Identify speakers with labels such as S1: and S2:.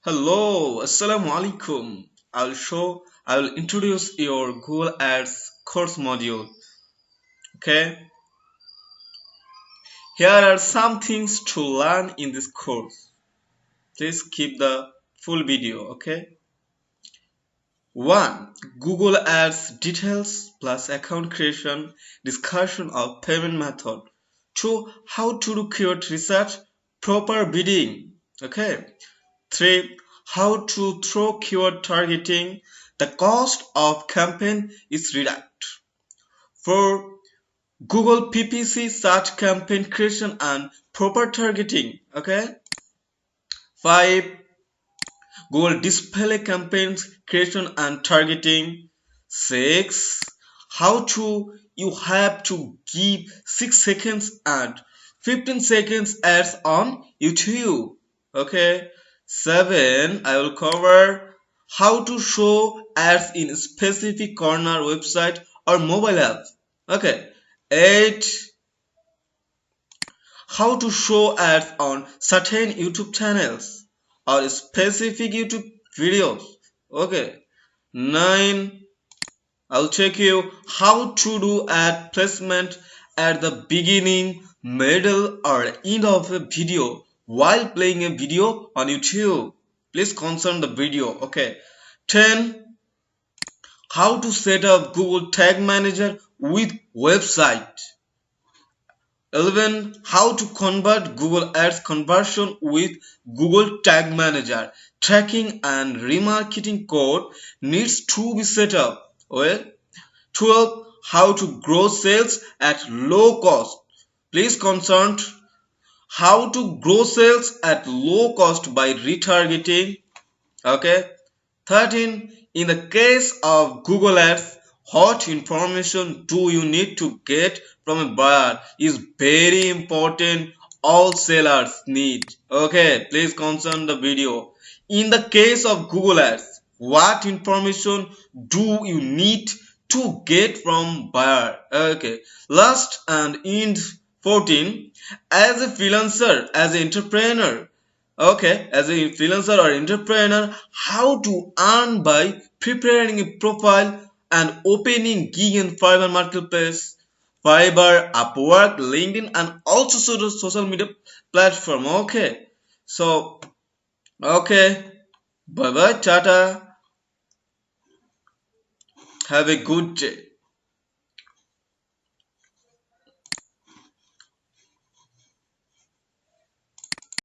S1: Hello, Assalamu alaikum. I will introduce your Google Ads course module. Okay, here are some things to learn in this course. Please keep the full video. Okay, 1. Google Ads details plus account creation, discussion of payment method. 2. How to do keyword research, proper bidding. Okay, 3. How to throw keyword targeting. The cost of campaign is reduced. 4. Google PPC search campaign creation and proper targeting. Okay. 5. Google display campaigns creation and targeting. 6. How to you have to give 6 seconds and 15 seconds ads on YouTube. Okay. 7. I will cover how to show ads in specific corner website or mobile apps. Okay. 8. How to show ads on certain YouTube channels or specific YouTube videos. Okay. 9. I'll check you how to do ad placement at the beginning, middle or end of a video while playing a video on YouTube. Please concern the video. Okay. 10. How to set up Google Tag Manager with website. 11. How to convert Google Ads conversion with Google Tag Manager. Tracking and remarketing code needs to be set up. Well, 12. How to grow sales at low cost. Please consult how to grow sales at low cost by retargeting. Okay. 13. In the case of Google Ads, what information do you need to get from a buyer is very important. All sellers need. Okay, please concern the video. In the case of Google Ads, what information do you need to get from buyer? Okay, last and end 14. As a freelancer, as an entrepreneur, okay, as a freelancer or entrepreneur, how to earn by preparing a profile and opening gig and Fiverr marketplace, Fiverr, Upwork, LinkedIn, and also social media platform. Okay, so okay, bye bye, tata. Have a good day.